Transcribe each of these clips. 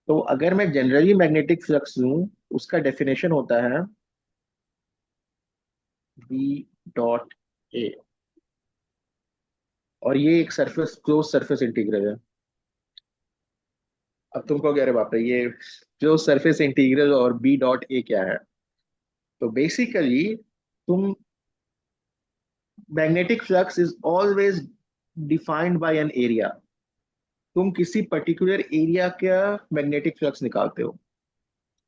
तो अगर मैं जनरली मैग्नेटिक फ्लक्स लूं, उसका डेफिनेशन होता है बी डॉट ए, और ये एक सरफेस क्लोज सरफेस इंटीग्रल है। अब तुम कहोगे अरे बाप रे, ये जो सरफेस इंटीग्रल और बी डॉट ए क्या है? तो बेसिकली तुम magnetic flux is always defined by an area. तुम किसी पर्टिकुलर एरिया का मैग्नेटिक फ्लक्स निकालते हो,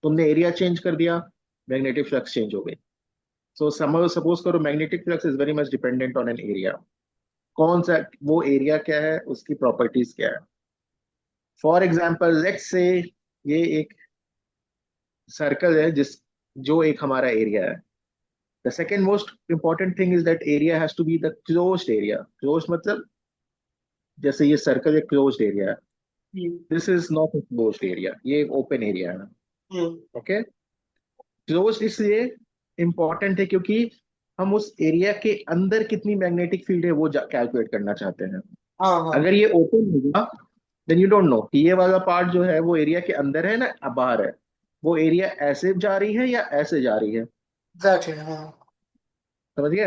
तुमने एरिया चेंज कर दिया, मैग्नेटिक फ्लक्स चेंज हो गई। सो सपोज करो magnetic flux is very much dependent on an area. कौन सा वो एरिया क्या है, उसकी प्रॉपर्टीज क्या है। फॉर एग्जाम्पल लेट्स से ये एक सर्कल है, जिस जो एक हमारा एरिया है। The second most important thing is that area has to be the closed area. Close मतलब जैसे ये सर्कल एक क्लोज्ड एरिया है, hmm. This is not a closed area, ये एक ओपन एरिया है। हम्म। ओके, क्लोज्ड इसलिए इंपॉर्टेंट है क्योंकि हम उस एरिया के अंदर कितनी मैग्नेटिक फील्ड है वो कैलकुलेट करना चाहते हैं। हाँ हाँ। अगर ये ओपन होगा, देन यू डोंट नो कि ये वाला पार्ट जो है वो एरिया के अंदर है ना बाहर है, वो एरिया ऐसे जा रही है या ऐसे जा रही है। एग्जैक्टली हाँ। समझ गए?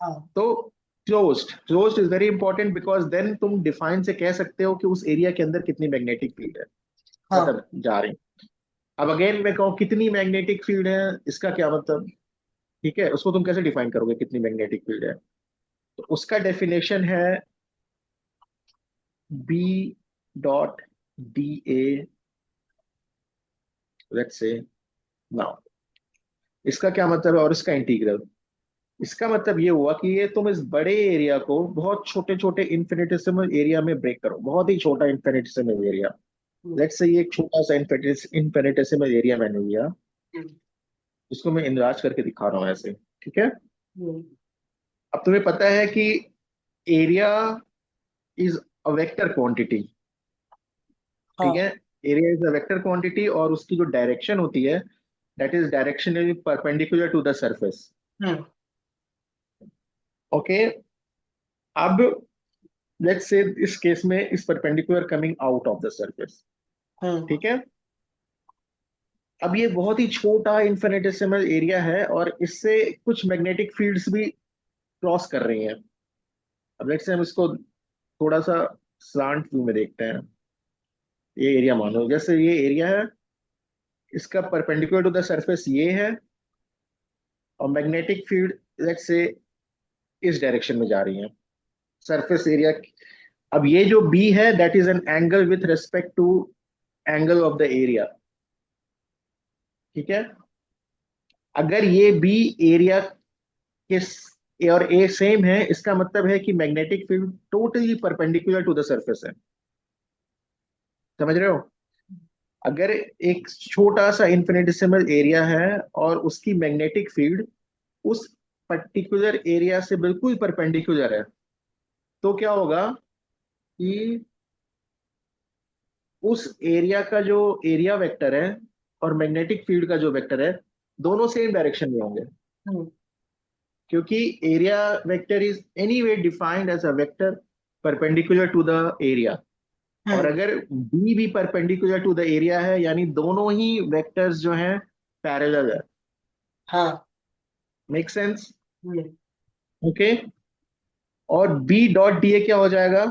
हाँ तो closed closed is very important because then तुम डिफाइन से कह सकते हो कि उस एरिया के अंदर कितनी मैग्नेटिक फील्ड है, हाँ। मतलब जा रही। अब अगेन मैं कहूँ कितनी मैग्नेटिक फील्ड है, इसका क्या मतलब? ठीक है, उसको तुम कैसे डिफाइन करोगे कितनी मैग्नेटिक फील्ड है? तो उसका डेफिनेशन है B dot D A, let's say now. इसका क्या मतलब है और इसका इंटीग्रल? इसका मतलब ये हुआ कि ये तुम इस बड़े एरिया को बहुत छोटे छोटे इन्फिनिटेसिमल एरिया में ब्रेक करो, बहुत ही छोटा infinitesimal area. Hmm. Let's say ये एक छोटा सा इन्फिनिटेसिमल एरिया मैंने लिया, हम्म। इसको मैं इनराज करके दिखा रहा हूँ ऐसे। ठीक है, हम्म। अब तुम्हें पता है कि area is a vector quantity. ठीक है, हाँ। Area is a vector quantity और उसकी जो डायरेक्शन होती है that is directionally perpendicular to the surface. Hmm. Okay, अब लेट्स से इस केस में इस perpendicular coming out of the surface. Hmm. ठीक है, अब ये बहुत ही छोटा इन्फिनिटेसिमल एरिया है और इससे कुछ मैग्नेटिक फील्ड्स भी क्रॉस कर रही हैं। अब लेट्स से हम इसको थोड़ा सा स्लांट व्यू में देखते हैं। ये एरिया मानो जैसे ये एरिया है, इसका परपेंडिकुलर टू द सरफेस ये है, और मैग्नेटिक फील्ड लेट्स से इस डायरेक्शन में जा रही है सरफेस एरिया। अब ये जो बी है that is an angle with respect to angle of the area. ठीक है, अगर ये बी एरिया के ए और ए सेम है, इसका मतलब है कि magnetic field totally perpendicular to the surface है। समझ रहे हो? अगर एक छोटा सा इन्फिनिटेसिमल एरिया है और उसकी मैग्नेटिक फील्ड उस पर्टिकुलर एरिया से बिल्कुल परपेंडिकुलर है, तो क्या होगा कि उस एरिया का जो एरिया वेक्टर है और मैग्नेटिक फील्ड का जो वेक्टर है, दोनों सेम डायरेक्शन में होंगे। हम्म। क्योंकि area vector is anyway defined as a vector perpendicular to the area. और हम्म। अगर बी भी परपेंडिकुलर टू द एरिया है, यानी दोनों ही वेक्टर्स जो हैं पैरेलल है। हाँ। Make sense? हम्म। ओके, और बी डॉट डी ए क्या हो जाएगा?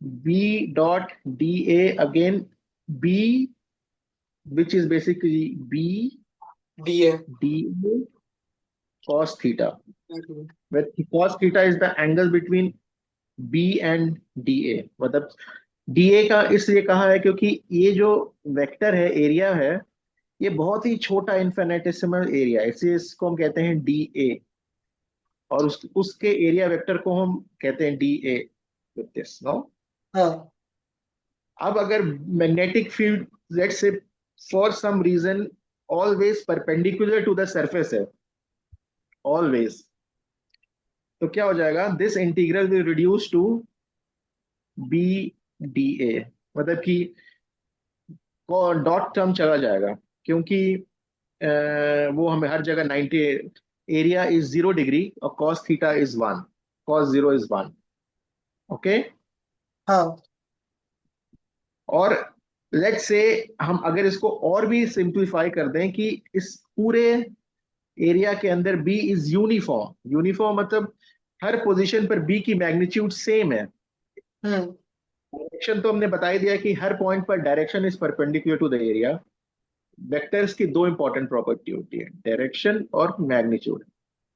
B dot D A again B, which is basically B दिए। D A cos theta, hmm. where cos theta is the angle between B and DA। मतलब DA का इसलिए कहा है क्योंकि ये जो वेक्टर है, एरिया है, ये बहुत ही छोटा इन्फिनिटेसिमल एरिया है, इसलिए इसको हम कहते हैं DA। और उसके एरिया वेक्टर को हम कहते हैं DA विथ दिस नो। हाँ। अब अगर magnetic field let's say for some reason always perpendicular to the surface है, ऑलवेज, तो क्या हो जाएगा? This integral will reduce to B d A. मतलब कि डॉट टर्म चला जाएगा, क्योंकि वो हमें हर जगह 90, एरिया इज 0 डिग्री और cos theta is 1, cos 0 is 1। Okay, हाँ। और लेट्स से हम अगर इसको और भी सिंप्लीफाई कर दें कि इस पूरे एरिया के अंदर बी इज यूनिफॉर्म, यूनिफॉर्म मतलब हर पोजीशन पर बी की मैग्नीट्यूड सेम है। हम्म। डायरेक्शन तो हमने बता ही दिया कि हर पॉइंट पर direction is perpendicular to the area. Vectors की दो इंपॉर्टेंट प्रॉपर्टी होती है, डायरेक्शन और मैग्नीट्यूड।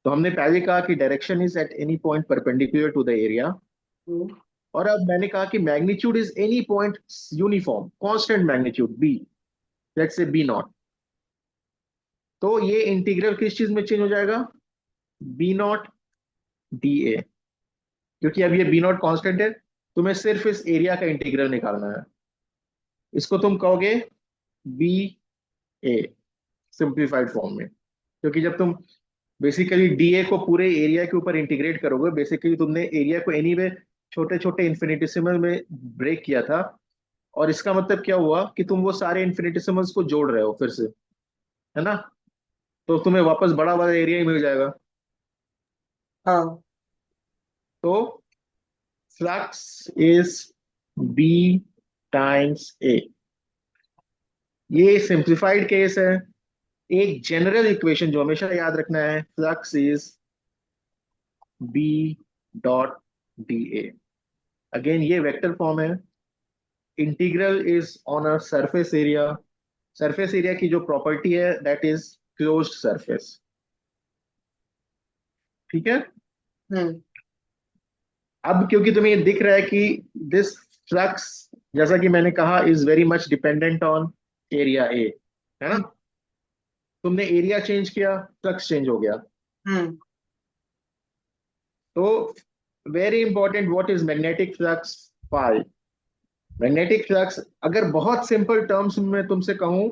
तो हमने पहले कहा कि direction is at any point perpendicular to the area, hmm. और अब मैंने कहा कि magnitude is any point uniform constant magnitude B, let's say B not. तो ये इंटीग्रल किस चीज में चेंज हो जाएगा, बी नॉट डी ए। क्योंकि अब ये बी नॉट कॉन्स्टेंट है, तुम्हें सिर्फ इस एरिया का इंटीग्रल निकालना है। इसको तुम कहोगे बी ए, सिंप्लीफाइड फॉर्म में। क्योंकि जब तुम बेसिकली डीए को पूरे एरिया के ऊपर इंटीग्रेट करोगे, बेसिकली तुमने एरिया को एनीवे छोटे छोटे इन्फिनिटेसिमल में ब्रेक किया था, और इसका मतलब क्या हुआ कि तुम वो सारे इन्फिनिटेसिमल्स को जोड़ रहे हो फिर से, है ना। तो तुम्हें वापस बड़ा वाला एरिया ही मिल जाएगा। हाँ। तो फ्लक्स इज बी टाइम्स ए। ये सिंप्लीफाइड केस है। एक जनरल इक्वेशन जो हमेशा याद रखना है, flux is B dot D A. Again ये वेक्टर फॉर्म है। Integral is on a surface area. Surface area की जो प्रॉपर्टी है दैट इज क्लोज्ड सरफेस। ठीक है। हम्म। अब क्योंकि तुम्हें ये दिख रहा है कि दिस फ्लक्स, जैसा कि मैंने कहा, is very much dependent on area A, है ना। हम्म। तुमने एरिया चेंज किया, फ्लक्स चेंज हो गया। हम्म। तो very important, what is magnetic flux, phi. Magnetic flux अगर बहुत सिंपल टर्म्स में तुमसे कहूं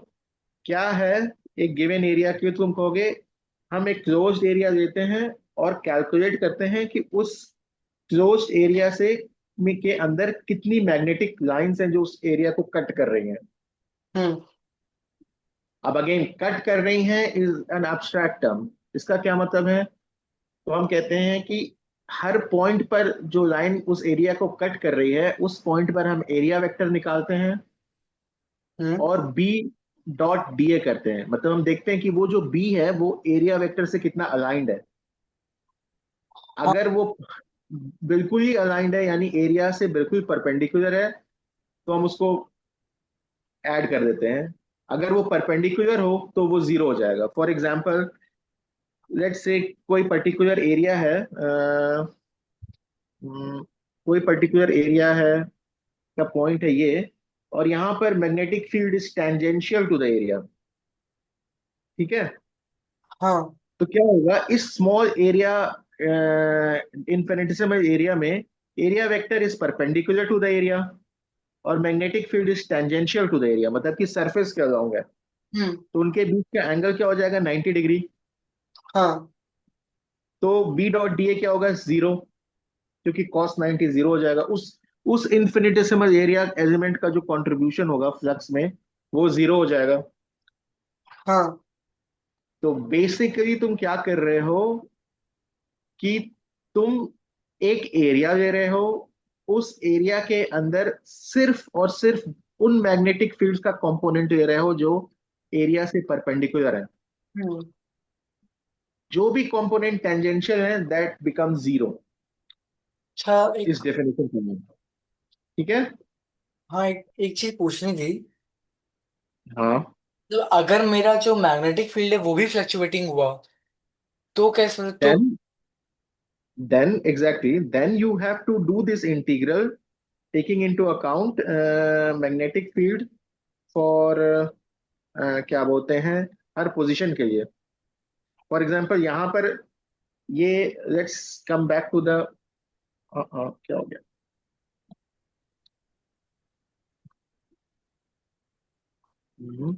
क्या है, एक गिवन एरिया की, तुम कहोगे हम एक क्लोज्ड एरिया लेते हैं और कैलकुलेट करते हैं कि उस क्लोज्ड एरिया से में के अंदर कितनी मैग्नेटिक लाइंस हैं जो उस एरिया को कट कर रही हैं। हम्म। अब अगेन कट कर रही हैं इज एन एब्स्ट्रैक्ट टर्म। इसका क्या मतलब है, तो हम कहते हैं कि हर पॉइंट पर जो लाइन उस एरिया को कट कर रही है, उस पॉइंट पर हम एरिया वेक्टर निकालते हैं हम्म। और बी डॉट डी ए करते हैं। मतलब हम देखते हैं कि वो जो बी है वो एरिया वेक्टर से कितना अलाइंड है। हाँ। अगर वो बिल्कुल ही अलाइंड है, यानी एरिया से बिल्कुल परपेंडिकुलर है, तो हम उसको ऐड कर देते हैं। अगर वो परपेंडिकुलर हो तो वो जीरो हो जाएगा। फॉर एग्जाम्पल, लेट्स से कोई पर्टिकुलर एरिया है, कोई पर्टिकुलर एरिया है का पॉइंट है ये, और यहाँ पर magnetic field is tangential to the area. ठीक है। हाँ। तो क्या होगा इस स्मॉल एरिया, इन्फिनिटेसिमल एरिया में, area vector is perpendicular to the area और magnetic field is tangential to the area, मतलब कि सरफेस के अलोंग है। हम्म। तो उनके बीच का एंगल क्या हो जाएगा, 90 डिग्री। हाँ। तो बी डॉट डी ए क्या होगा, जीरो। क्योंकि कॉस 90 जीरो हो जाएगा। उस इन्फिनिटेसिमल एरिया एलिमेंट का जो कंट्रीब्यूशन होगा फ्लक्स में, वो जीरो हो जाएगा। हाँ। तो बेसिकली तुम क्या कर रहे हो कि तुम एक एरिया ले रहे हो, उस एरिया के अंदर सिर्फ और सिर्फ उन मैग्नेटिक फील्ड्स का कंपोनेंट ले रहे हो जो एरिया से परपेंडिकुलर है। हम्म। जो भी कंपोनेंट टेंजेंशियल है दैट बिकम जीरो, अच्छा। इस डेफिनेशन के लिए। ठीक है। हाँ, एक चीज पूछनी थी। हाँ। तो अगर मेरा जो मैग्नेटिक फील्ड है वो भी फ्लक्चुएटिंग हुआ तो कैसे तो। Then then exactly, then you have to do this integral taking into account magnetic field for क्या बोलते हैं, हर पोजीशन के लिए। फॉर एग्जांपल यहाँ पर ये, let's come back to the, क्या हो गया, हम्म,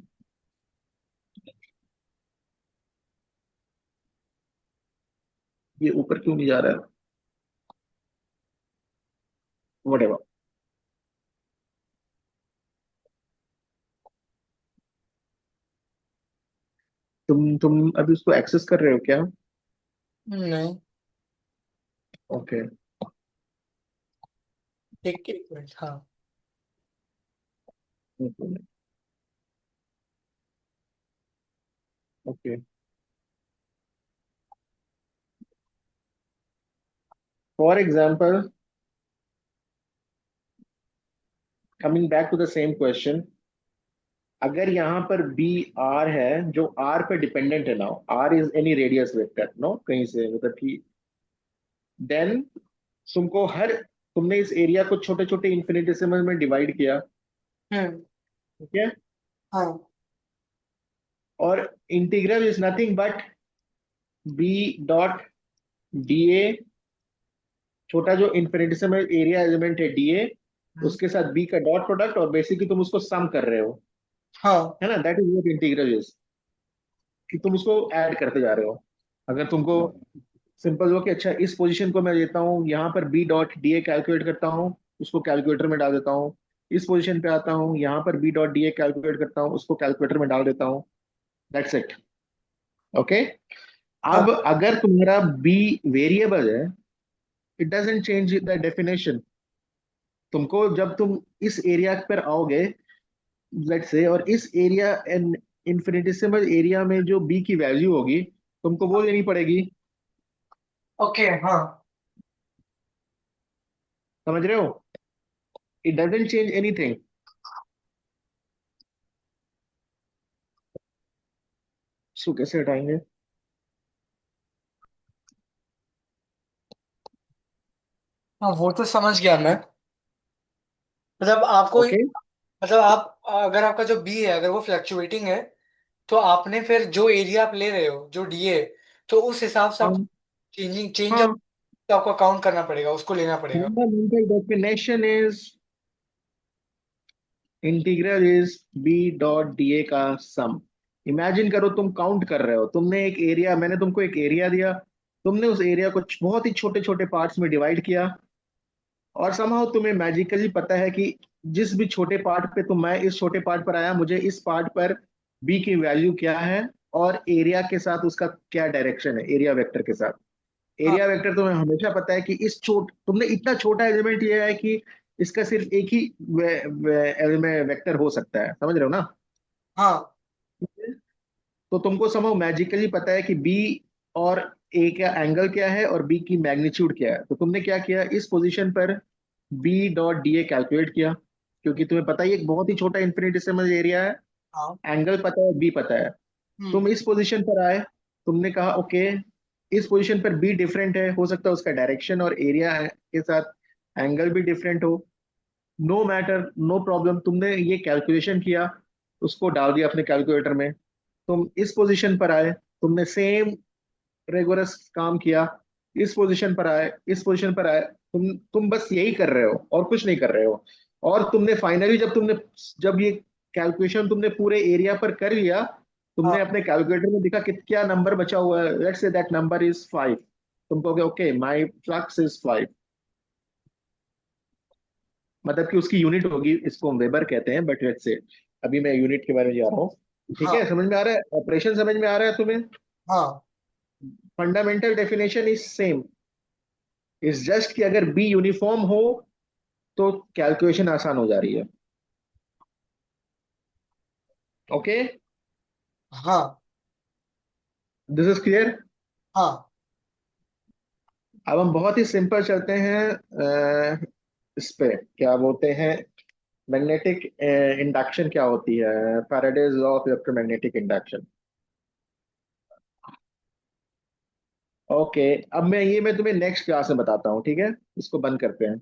ये ऊपर क्यों नहीं जा रहा है, वटेवर। तुम अभी उसको एक्सेस कर रहे हो क्या। नहीं। ओके। एक एक मिनट। हाँ। Okay, for example, coming back to the same question, अगर यहाँ पर बी आर है जो आर पे डिपेंडेंट है, now R is any radius vector, no कहीं से मतलब कि, देन तुमको हर, तुमने इस एरिया को छोटे छोटे इन्फिनिटेसिमल में डिवाइड किया, हम्म। ठीक है, हाँ। और integral is nothing but B dot D A, छोटा जो इन्फिनिटेसिमल एरिया एलिमेंट है डी ए, हम्म। उसके साथ बी का डॉट प्रोडक्ट, और बेसिकली तुम उसको सम कर रहे हो, हाँ। है ना, that is what integral is, कि तुम उसको ऐड करते जा रहे हो। अगर तुमको सिंपल हो कि अच्छा इस पोजीशन को मैं लेता हूँ, यहाँ पर B dot D A calculate करता हूँ, उसको कैलकुलेटर में डाल देता हूँ, इस पोजीशन पे आता हूँ, यहाँ पर B dot D A calculate करता हूँ, उसको कैलकुलेटर में डाल देता हूँ, दैट्स इट। ओके, हाँ। अब अगर तुम्हारा बी वेरिएबल है, it doesn't change the definition. तुमको जब तुम इस एरिया पर आओगे, लेट्स से, और इस एरिया एन इन्फिनिटेसिमल एरिया में जो बी की वैल्यू होगी, तुमको वो लेनी पड़ेगी। ओके। हाँ। समझ रहे हो? It doesn't change anything. इसको कैसे हटाएंगे? हाँ, वो तो समझ गया मैं। मतलब आपको, ओके, मतलब आप, अगर आपका जो बी है अगर वो फ्लक्चुएटिंग है, तो आपने फिर जो एरिया आप ले रहे हो जो डी है, तो उस हिसाब से आपको हाँ चेंज ऑफ हाँ, आपको काउंट करना पड़ेगा, उसको लेना पड़ेगा। Fundamental definition is integral is B dot D A का सम। इमेजिन करो तुम काउंट कर रहे हो, तुमने एक एरिया, मैंने तुमको एक एरिया दिया, तुमने उस एरिया को बहुत ही छोटे छोटे पार्ट्स में डिवाइड किया, और समहाउ तुम्हें मैजिकली पता है कि जिस भी छोटे पार्ट पे, तो मैं इस छोटे पार्ट पर आया, मुझे इस पार्ट पर बी की वैल्यू क्या है, और एरिया के साथ उसका क्या डायरेक्शन है, एरिया वेक्टर के साथ। हाँ। एरिया वेक्टर तुम्हें हमेशा पता है कि इस तुमने इतना छोटा एलिमेंट लिया है कि इसका सिर्फ एक ही एलिमेंट वेक्टर हो सकता है, समझ रहे हो ना? हाँ। तो तुमको समझो मैजिकली पता है कि बी और ए का एंगल क्या है और बी की मैग्नीट्यूड क्या है, तो तुमने क्या किया, इस पोजीशन पर B dot D A calculate किया, क्योंकि तुम्हें पता ही एक बहुत ही छोटा इन्फिनिटेसिमल एरिया है, हाँ। एंगल पता है, बी पता है। हम्म। तुम इस पोजीशन पर आए, तुमने कहा ओके, इस पोजीशन पर बी डिफरेंट है, हो सकता है उसका डायरेक्शन और एरिया के साथ एंगल भी डिफरेंट हो, नो मैटर, नो प्रॉब्लम, तुमने ये कैलकुलेशन किया, उसको डाल दिया अपने कैलकुलेटर में। तुम इस पोजीशन पर आए, तुमने सेम रेगुलरस काम किया, इस पोजीशन पर आए, इस पोजीशन पर आए, तुम बस यही कर रहे हो और कुछ नहीं कर रहे हो। और तुमने फाइनली जब ये कैलकुलेशन तुमने पूरे एरिया पर कर लिया, हाँ। तुमने अपने कैलकुलेटर में देखा कि क्या नंबर बचा हुआ है, let's say that number is 5, तुम कहोगे ओके माय फ्लक्स इज 5, मतलब कि उसकी यूनिट होगी, इसको हम वेबर कहते हैं, बट लेट्स से, अभी मैं यूनिट के बारे में जा रहा हूँ। ठीक हाँ। है, समझ में आ रहा है, ऑपरेशन समझ में आ रहा है तुम्हें? हाँ। Fundamental definition is same, is just कि अगर बी यूनिफॉर्म हो तो कैलकुलेशन आसान हो जा रही है। ओके, हाँ। This is clear. हाँ। अब हम बहुत ही सिंपल चलते हैं, इस पे क्या बोलते हैं, मैग्नेटिक इंडक्शन क्या होती है, Faraday's law of electromagnetic induction. Okay, अब मैं तुम्हें नेक्स्ट क्लास में बताता हूँ, ठीक है, इसको बंद करते हैं।